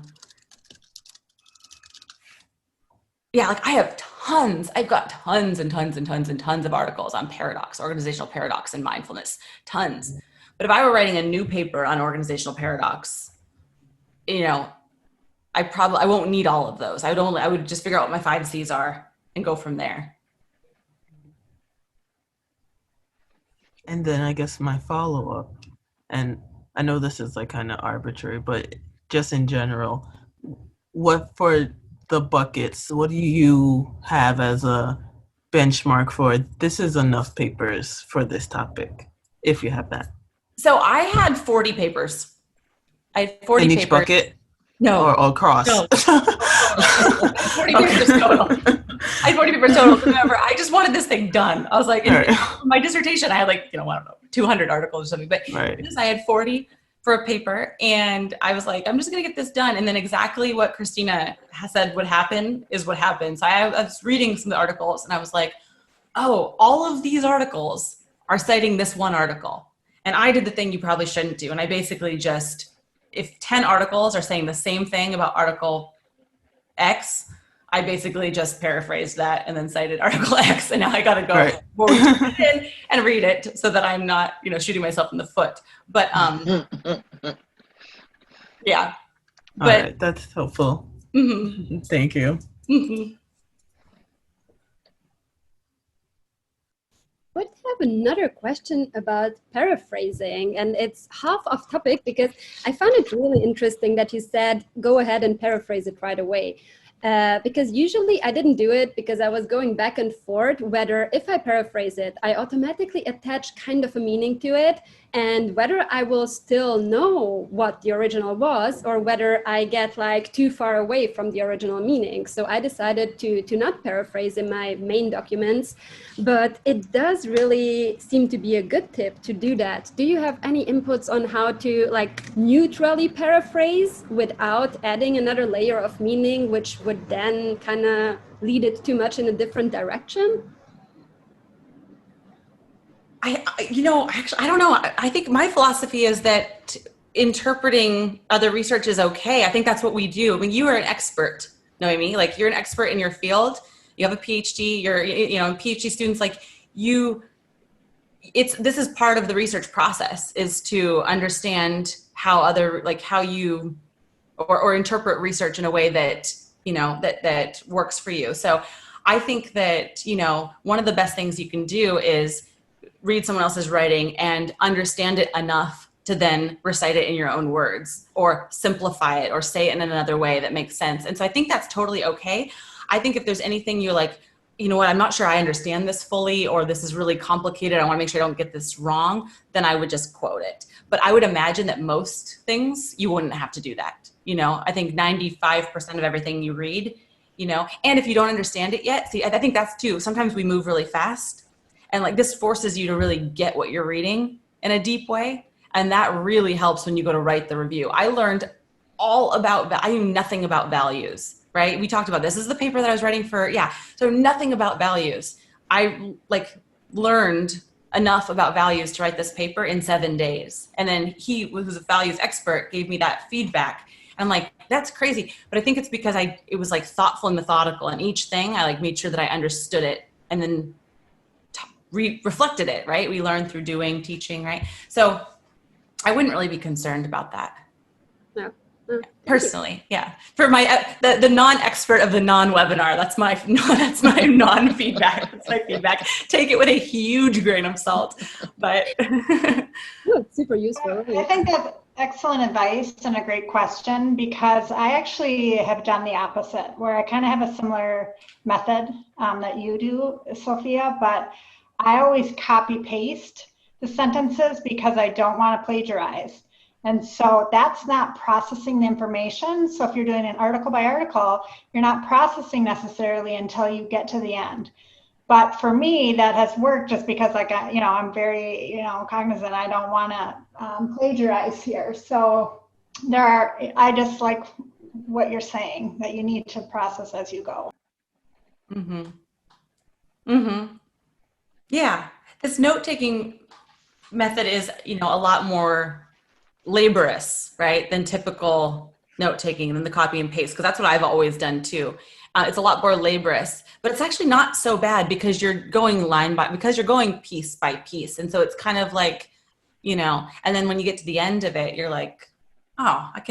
got tons and tons and tons and tons of articles on paradox, organizational paradox, and mindfulness, tons. But if I were writing a new paper on organizational paradox, I won't need all of those. I would just figure out what my 5 C's are and go from there. And then I guess my follow-up, and I know this is like kind of arbitrary, but just in general, what for the buckets, what do you have as a benchmark for this is enough papers for this topic, if you have that? So I had 40 papers. I had 40 in each papers. bucket? No. or cross? No. 40 papers total. I had 40 papers total. Remember, I just wanted this thing done. I was like, in my dissertation, I had like, I don't know, 200 articles or something, but I had 40 for a paper, and I was like, I'm just gonna get this done. And then exactly what Christina has said would happen is what happened. So I was reading some of the articles, and I was like, oh, all of these articles are citing this one article. And I did the thing you probably shouldn't do. And I basically just, if 10 articles are saying the same thing about article X, I basically just paraphrased that and then cited article X. And now I got to go forward in and read it so that I'm not, shooting myself in the foot. But yeah. All right, that's helpful. Mm-hmm. Thank you. Mm-hmm. I have another question about paraphrasing, and it's half off topic because I found it really interesting that you said, go ahead and paraphrase it right away. Because usually I didn't do it because I was going back and forth whether if I paraphrase it, I automatically attach kind of a meaning to it, and whether I will still know what the original was or whether I get like too far away from the original meaning. So I decided to not paraphrase in my main documents, but it does really seem to be a good tip to do that. Do you have any inputs on how to like neutrally paraphrase without adding another layer of meaning, which would then kind of lead it too much in a different direction? Actually, I don't know. I think my philosophy is that interpreting other research is okay. I think that's what we do. I mean, you are an expert, Noemi. Like, you're an expert in your field. You have a PhD. You're, PhD students like you. This is part of the research process, is to understand how how you or interpret research in a way that that works for you. So I think that one of the best things you can do is read someone else's writing and understand it enough to then recite it in your own words or simplify it or say it in another way that makes sense. And so I think that's totally okay. I think if there's anything you're like, I'm not sure I understand this fully, or this is really complicated, I want to make sure I don't get this wrong, then I would just quote it. But I would imagine that most things you wouldn't have to do that. I think 95% of everything you read, and if you don't understand it yet, see, I think that's too, sometimes we move really fast. And like this forces you to really get what you're reading in a deep way. And that really helps when you go to write the review. I learned I knew nothing about values, right? We talked about this. This is the paper that I was writing for. Yeah. So nothing about values. I learned enough about values to write this paper in 7 days. And then he, who's a values expert, gave me that feedback. I'm like, that's crazy. But I think it's because it was like thoughtful and methodical. And each thing I made sure that I understood it and then reflected it, right? We learn through doing, teaching, right? So I wouldn't really be concerned about that. No. Personally, yeah. For my the non-expert of the non-webinar, that's my non-feedback. That's my feedback. Take it with a huge grain of salt, but it's super useful. I think that's excellent advice and a great question, because I actually have done the opposite, where I kind of have a similar method that you do, Sophia, but I always copy paste the sentences because I don't want to plagiarize. And so that's not processing the information. So if you're doing an article by article, you're not processing necessarily until you get to the end. But for me, that has worked just because I'm very, cognizant. I don't want to plagiarize here. So I just like what you're saying, that you need to process as you go. Mm-hmm. Mm-hmm. Yeah, this note-taking method is, a lot more laborious, right, than typical note-taking, than the copy and paste, because that's what I've always done too. It's a lot more laborious, but it's actually not so bad because you're going because you're going piece by piece. And so it's kind of like, and then when you get to the end of it, you're like, oh, I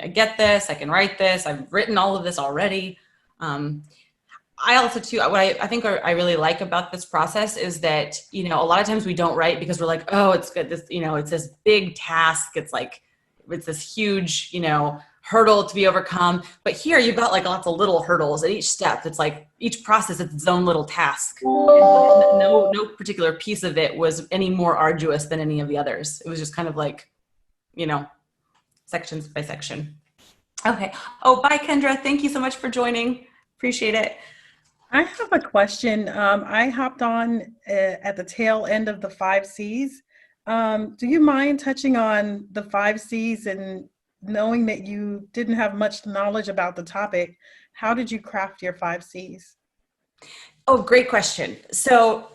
get this, I can write this, I've written all of this already. I also too, what I think I really like about this process is that, a lot of times we don't write because we're like, oh, it's good. This, it's this big task. It's this huge, hurdle to be overcome. But here you've got lots of little hurdles at each step. It's like each process is its own little task. No particular piece of it was any more arduous than any of the others. It was just kind of sections by section. Okay. Oh, bye, Kendra. Thank you so much for joining. Appreciate it. I have a question. I hopped on at the tail end of the 5 Cs. Do you mind touching on the 5 Cs and knowing that you didn't have much knowledge about the topic? How did you craft your 5 Cs? Oh, great question. So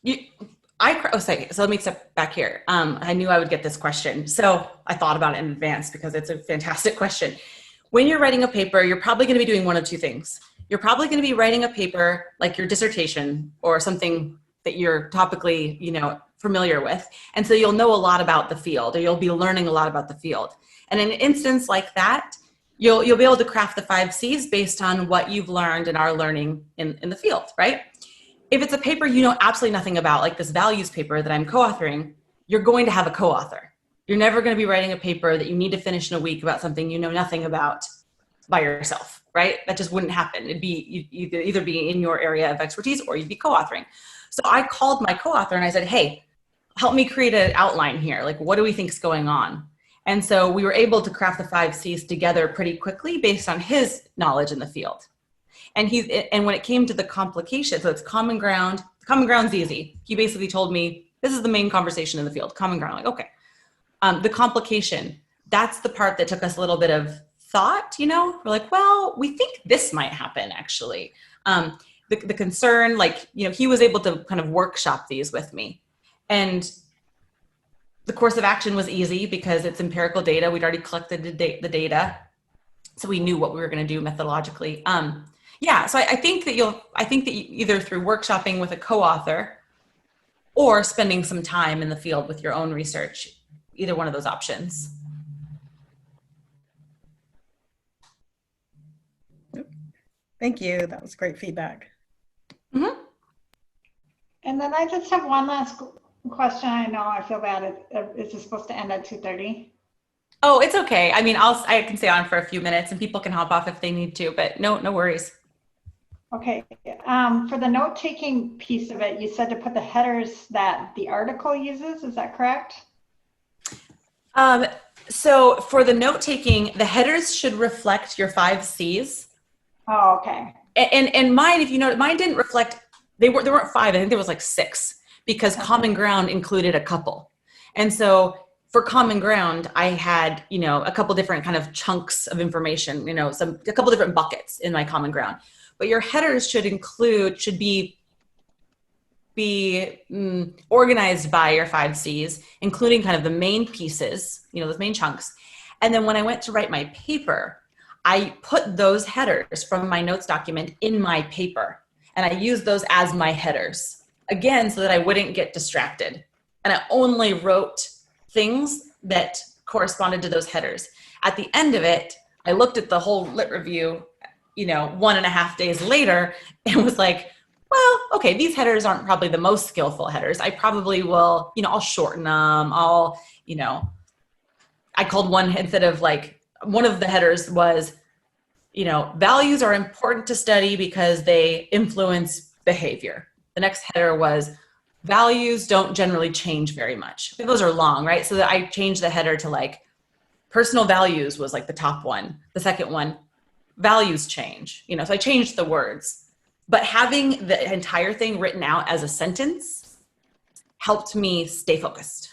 so let me step back here. I knew I would get this question. So I thought about it in advance because it's a fantastic question. When you're writing a paper, you're probably going to be doing one of two things. You're probably going to be writing a paper like your dissertation or something that you're topically, familiar with. And so you'll know a lot about the field, or you'll be learning a lot about the field. And in an instance like that, you'll be able to craft the 5 Cs based on what you've learned and are learning in the field, right? If it's a paper you know absolutely nothing about, like this values paper that I'm co-authoring, you're going to have a co-author. You're never going to be writing a paper that you need to finish in a week about something you know nothing about by yourself, right? That just wouldn't happen. It'd be you'd either be in your area of expertise or you'd be co-authoring. So I called my co-author and I said, hey, help me create an outline here. Like, what do we think is going on? And so we were able to craft the 5 Cs together pretty quickly based on his knowledge in the field. And when it came to the complication, so it's common ground. Common ground's easy. He basically told me, this is the main conversation in the field, common ground. I'm like, okay. The complication, that's the part that took us a little bit of thought, We're like, well, we think this might happen, actually. The concern, he was able to kind of workshop these with me. And the course of action was easy because it's empirical data. We'd already collected the data, so we knew what we were going to do methodologically. So I think that you either through workshopping with a co-author or spending some time in the field with your own research, either one of those options. Thank you. That was great feedback. Mm-hmm. And then I just have one last question. I know I feel bad. Is this supposed to end at 2:30? Oh, it's okay. I mean, I can stay on for a few minutes and people can hop off if they need to, but no worries. Okay. For the note-taking piece of it, you said to put the headers that the article uses. Is that correct? So for the note-taking, the headers should reflect your 5 Cs. Oh, okay. And mine, if you know, mine didn't reflect, there weren't 5, I think there was like 6, because Common Ground included a couple. And so for Common Ground, I had, a couple different kind of chunks of information, a couple different buckets in my Common Ground. But your headers should be organized by your 5 Cs, including kind of the main pieces, those main chunks. And then when I went to write my paper, I put those headers from my notes document in my paper. And I used those as my headers, again, so that I wouldn't get distracted. And I only wrote things that corresponded to those headers. At the end of it, I looked at the whole lit review, 1.5 days later, and was like, well, okay, these headers aren't probably the most skillful headers. I probably will, I'll shorten them. I called one, instead of one of the headers was, values are important to study because they influence behavior. The next header was, values don't generally change very much. Those are long, right? So that I changed the header to personal values was the top one. The second one, values change, so I changed the words. But having the entire thing written out as a sentence helped me stay focused.